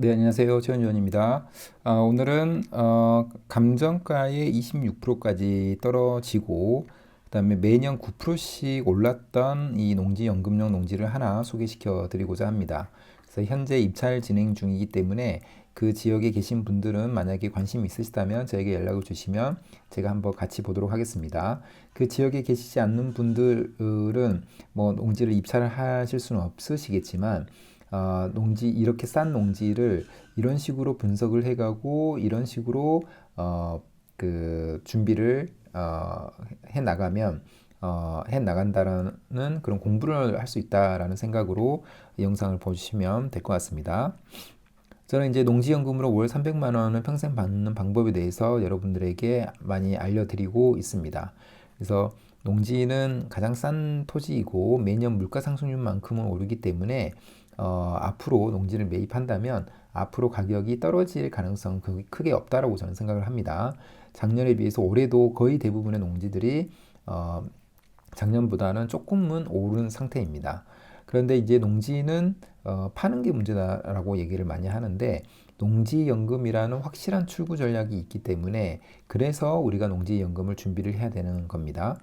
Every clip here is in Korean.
네, 안녕하세요. 최원주원입니다. 오늘은 감정가의 26%까지 떨어지고 그다음에 매년 9%씩 올랐던 이 농지연금용 농지를 하나 소개시켜 드리고자 합니다. 그래서 현재 입찰 진행 중이기 때문에 그 지역에 계신 분들은 만약에 관심 있으시다면 저에게 연락을 주시면 제가 한번 같이 보도록 하겠습니다. 그 지역에 계시지 않는 분들은 뭐 농지를 입찰을 하실 수는 없으시겠지만 농지 이렇게 싼 농지를 이런 식으로 분석을 해가고 이런 식으로 그 준비를 해 나가면 해 나간다라는 그런 공부를 할 수 있다라는 생각으로 영상을 보시면 될 것 같습니다. 저는 이제 농지연금으로 월 300만 원을 평생 받는 방법에 대해서 여러분들에게 많이 알려드리고 있습니다. 그래서 농지는 가장 싼 토지이고 매년 물가 상승률만큼은 오르기 때문에 앞으로 농지를 매입한다면 앞으로 가격이 떨어질 가능성은 크게 없다라고 저는 생각을 합니다. 작년에 비해서 올해도 거의 대부분의 농지들이 작년보다는 조금은 오른 상태입니다. 그런데 이제 농지는 파는 게 문제다라고 얘기를 많이 하는데 농지연금이라는 확실한 출구 전략이 있기 때문에 그래서 우리가 농지연금을 준비를 해야 되는 겁니다.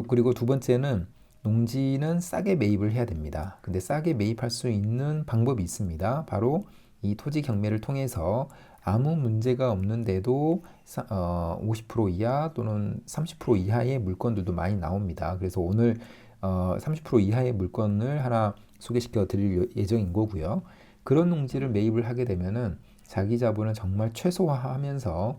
그리고 두 번째는 농지는 싸게 매입을 해야 됩니다. 근데 싸게 매입할 수 있는 방법이 있습니다. 바로 이 토지 경매를 통해서 아무 문제가 없는데도 50% 이하 또는 30% 이하의 물건들도 많이 나옵니다. 그래서 오늘 30% 이하의 물건을 하나 소개시켜 드릴 예정인 거고요. 그런 농지를 매입을 하게 되면은 자기 자본을 정말 최소화하면서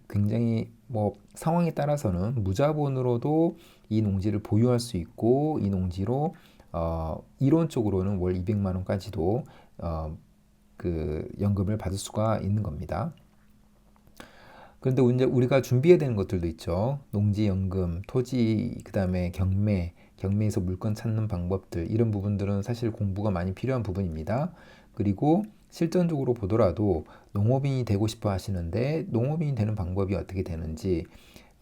굉장히 뭐 상황에 따라서는 무자본으로도 이 농지를 보유할 수 있고 이 농지로 이론적으로는 월 200만 원까지도 그 연금을 받을 수가 있는 겁니다. 그런데 이제 우리가 준비해야 되는 것들도 있죠. 농지연금, 토지, 그다음에 경매에서 물건 찾는 방법들 이런 부분들은 사실 공부가 많이 필요한 부분입니다. 그리고 실전적으로 보더라도 농업인이 되고 싶어 하시는데 농업인이 되는 방법이 어떻게 되는지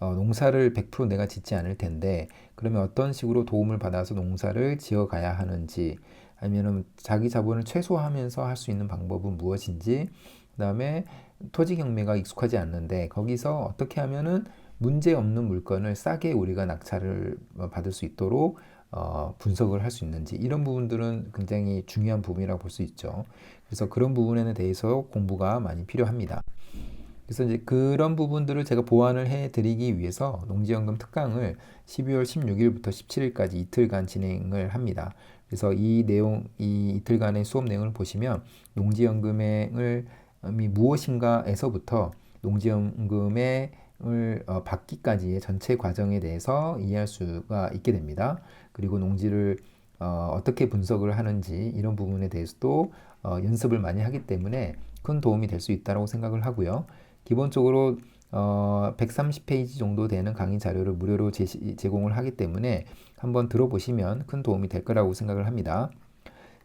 농사를 100% 내가 짓지 않을 텐데 그러면 어떤 식으로 도움을 받아서 농사를 지어 가야 하는지 아니면 자기 자본을 최소화하면서 할 수 있는 방법은 무엇인지 그다음에 토지 경매가 익숙하지 않는데 거기서 어떻게 하면은 문제 없는 물건을 싸게 우리가 낙찰을 받을 수 있도록 분석을 할 수 있는지 이런 부분들은 굉장히 중요한 부분이라고 볼 수 있죠. 그래서 그런 부분에 대해서 공부가 많이 필요합니다. 그래서 이제 그런 부분들을 제가 보완을 해드리기 위해서 농지연금 특강을 12월 16일부터 17일까지 이틀간 진행을 합니다. 그래서 이 이틀간의 수업 내용을 보시면 농지연금을 무엇인가에서부터 농지연금을 받기까지의 전체 과정에 대해서 이해할 수가 있게 됩니다. 그리고 농지를 어떻게 분석을 하는지 이런 부분에 대해서도 연습을 많이 하기 때문에 큰 도움이 될 수 있다고 생각을 하고요. 기본적으로 130페이지 정도 되는 강의 자료를 무료로 제공을 하기 때문에 한번 들어보시면 큰 도움이 될 거라고 생각을 합니다.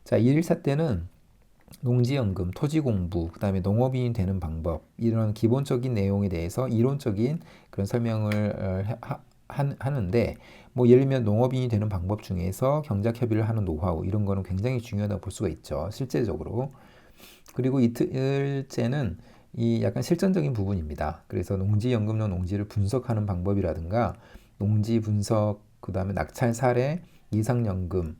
자, 114 때는 농지연금, 토지공부, 그 다음에 농업인이 되는 방법 이런 기본적인 내용에 대해서 이론적인 그런 설명을 하는데 뭐 예를 들면 농업인이 되는 방법 중에서 경작협의를 하는 노하우 이런 거는 굉장히 중요하다고 볼 수가 있죠. 실제적으로. 그리고 이틀째는 이 약간 실전적인 부분입니다. 그래서 농지연금용 농지를 분석하는 방법이라든가 농지 분석, 그 다음에 낙찰 사례, 이상연금,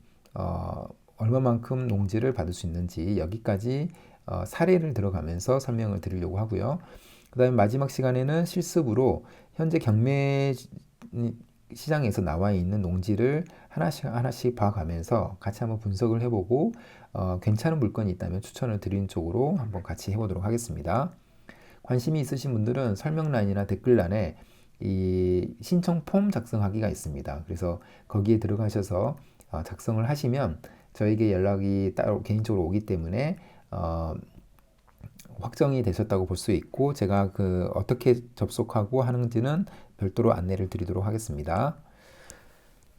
얼마만큼 농지를 받을 수 있는지 여기까지 사례를 들어가면서 설명을 드리려고 하고요. 그 다음에 마지막 시간에는 실습으로 현재 경매 시장에서 나와 있는 농지를 하나씩 봐가면서 같이 한번 분석을 해보고 괜찮은 물건이 있다면 추천을 드리는 쪽으로 한번 같이 해보도록 하겠습니다. 관심이 있으신 분들은 설명란이나 댓글란에 이 신청 폼 작성하기가 있습니다. 그래서 거기에 들어가셔서 작성을 하시면 저에게 연락이 따로 개인적으로 오기 때문에 확정이 되셨다고 볼 수 있고 제가 그 어떻게 접속하고 하는지는 별도로 안내를 드리도록 하겠습니다.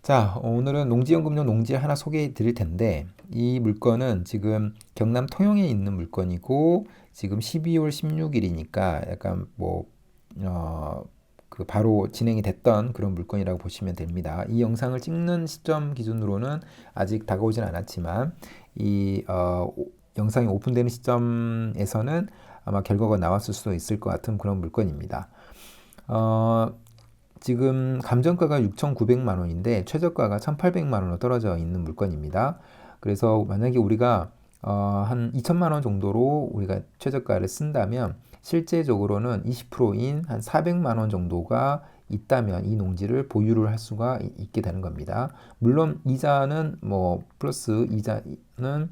자, 오늘은 농지연금용 농지 하나 소개해 드릴 텐데 이 물건은 지금 경남 통영에 있는 물건이고 지금 12월 16일이니까 약간 그 바로 진행이 됐던 그런 물건이라고 보시면 됩니다. 이 영상을 찍는 시점 기준으로는 아직 다가오진 않았지만 이 영상이 오픈되는 시점에서는 아마 결과가 나왔을 수도 있을 것 같은 그런 물건입니다. 지금 감정가가 6,900만 원인데 최저가가 1,800만 원으로 떨어져 있는 물건입니다. 그래서 만약에 우리가 한 2천만 원 정도로 우리가 최저가를 쓴다면 실제적으로는 20%인 한 400만 원 정도가 있다면 이 농지를 보유를 할 수가 있게 되는 겁니다. 물론 이자는 뭐 플러스 이자는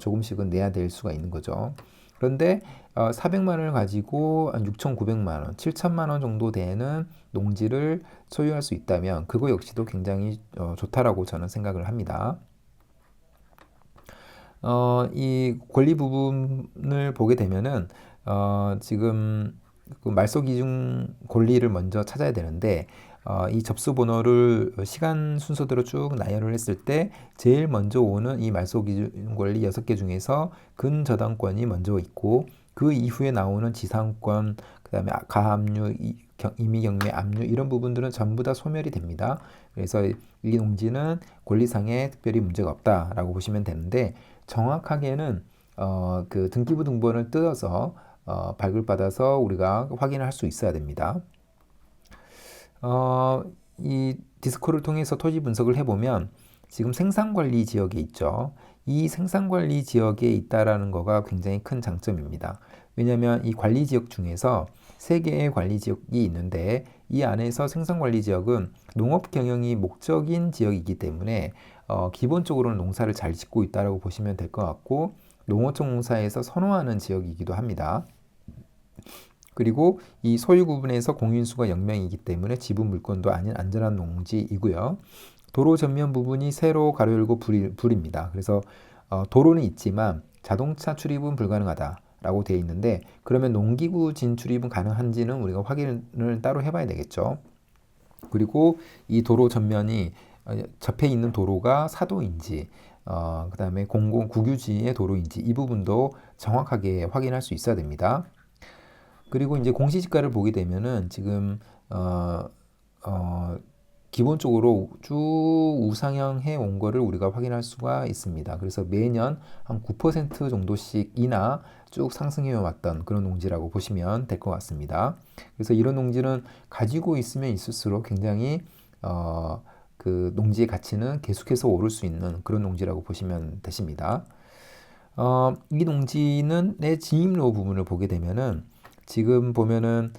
조금씩은 내야 될 수가 있는 거죠. 그런데 400만 원을 가지고 한 6,900만 원, 7천만 원 정도 되는 농지를 소유할 수 있다면 그거 역시도 굉장히 좋다라고 저는 생각을 합니다. 이 권리 부분을 보게 되면은 지금 그 말소 기준 권리를 먼저 찾아야 되는데 이 접수 번호를 시간 순서대로 쭉 나열을 했을 때 제일 먼저 오는 이 말소 기준 권리 6개 중에서 근저당권이 먼저 있고 그 이후에 나오는 지상권, 그다음에 가압류, 임의경매, 압류 이런 부분들은 전부 다 소멸이 됩니다. 그래서 이 농지는 권리상에 특별히 문제가 없다라고 보시면 되는데 정확하게는 그 등기부 등본을 뜯어서 발급받아서 우리가 확인을 할 수 있어야 됩니다. 이 디스코를 통해서 토지 분석을 해보면 지금 생산관리 지역에 있죠. 이 생산관리 지역에 있다라는 거가 굉장히 큰 장점입니다. 왜냐하면 이 관리 지역 중에서 3개의 관리 지역이 있는데 이 안에서 생산관리 지역은 농업 경영이 목적인 지역이기 때문에 기본적으로는 농사를 잘 짓고 있다라고 보시면 될 것 같고 농어촌 공사에서 선호하는 지역이기도 합니다. 그리고 이 소유 구분에서 공인수가 0명이기 때문에 지분 물권도 아닌 안전한 농지이고요. 도로 전면 부분이 세로 가로 열고 불입니다. 그래서 도로는 있지만 자동차 출입은 불가능하다라고 되어 있는데 그러면 농기구 진출입은 가능한지는 우리가 확인을 따로 해봐야 되겠죠. 그리고 이 도로 전면이 접해 있는 도로가 사도인지 그 다음에 국유지의 도로인지 이 부분도 정확하게 확인할 수 있어야 됩니다. 그리고 이제 공시지가를 보게 되면은 지금 기본적으로 쭉 우상향해 온 거를 우리가 확인할 수가 있습니다. 그래서 매년 한 9% 정도씩이나 쭉 상승해 왔던 그런 농지라고 보시면 될 것 같습니다. 그래서 이런 농지는 가지고 있으면 있을수록 굉장히 그 농지의 가치는 계속해서 오를 수 있는 그런 농지라고 보시면 되십니다. 이 농지는 내 진입로 부분을 보게 되면은 지금 보면은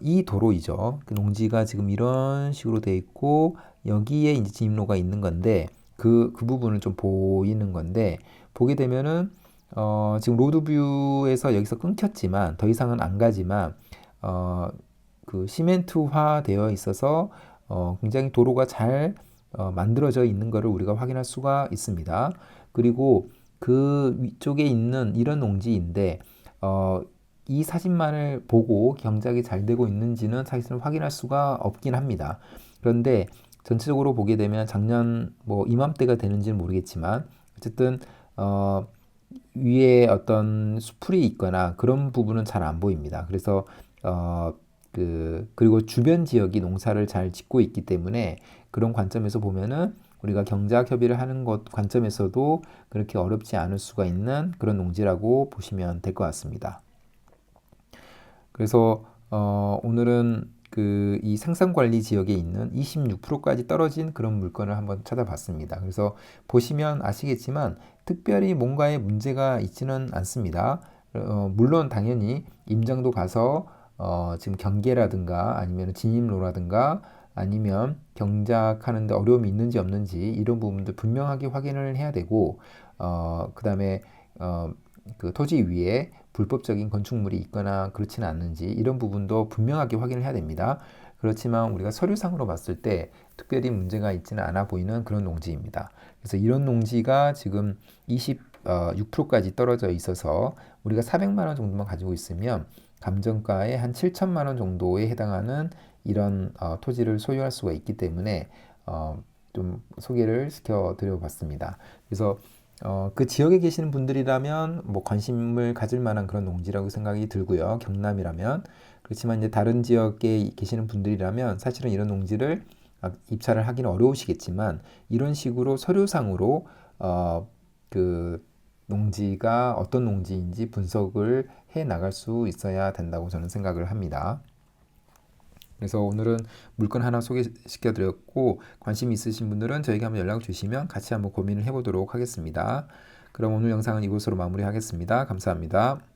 이 도로이죠. 그 농지가 지금 이런 식으로 되어 있고 여기에 이제 진입로가 있는 건데 그 부분을 좀 보이는 건데 보게 되면은 지금 로드뷰에서 여기서 끊겼지만 더 이상은 안 가지만 그 시멘트화 되어 있어서 굉장히 도로가 잘 만들어져 있는 것을 우리가 확인할 수가 있습니다. 그리고 그 위쪽에 있는 이런 농지인데 이 사진만을 보고 경작이 잘 되고 있는지는 사실은 확인할 수가 없긴 합니다. 그런데 전체적으로 보게 되면 작년 뭐 이맘때가 되는지는 모르겠지만 어쨌든 위에 어떤 수풀이 있거나 그런 부분은 잘 안 보입니다. 그래서 그리고 주변 지역이 농사를 잘 짓고 있기 때문에 그런 관점에서 보면은 우리가 경작 협의를 하는 것 관점에서도 그렇게 어렵지 않을 수가 있는 그런 농지라고 보시면 될 것 같습니다. 그래서 오늘은 이 생산관리 지역에 있는 26%까지 떨어진 그런 물건을 한번 찾아봤습니다. 그래서 보시면 아시겠지만 특별히 뭔가에 문제가 있지는 않습니다. 물론 당연히 임장도 가서 지금 경계라든가 아니면 진입로라든가 아니면 경작하는데 어려움이 있는지 없는지 이런 부분들 분명하게 확인을 해야 되고 그 다음에 그 토지 위에 불법적인 건축물이 있거나 그렇지는 않는지 이런 부분도 분명하게 확인을 해야 됩니다. 그렇지만 우리가 서류상으로 봤을 때 특별히 문제가 있지는 않아 보이는 그런 농지입니다. 그래서 이런 농지가 지금 26%까지 떨어져 있어서 우리가 400만 원 정도만 가지고 있으면 감정가의 한 7천만 원 정도에 해당하는 이런 토지를 소유할 수가 있기 때문에 좀 소개를 시켜 드려 봤습니다. 그래서 그 지역에 계시는 분들이라면 뭐 관심을 가질 만한 그런 농지라고 생각이 들고요. 경남이라면. 그렇지만 이제 다른 지역에 계시는 분들이라면 사실은 이런 농지를 입찰을 하기는 어려우시겠지만 이런 식으로 서류상으로 그 농지가 어떤 농지인지 분석을 해 나갈 수 있어야 된다고 저는 생각을 합니다. 그래서 오늘은 물건 하나 소개시켜 드렸고 관심 있으신 분들은 저에게 한번 연락 주시면 같이 한번 고민을 해보도록 하겠습니다. 그럼 오늘 영상은 이곳으로 마무리하겠습니다. 감사합니다.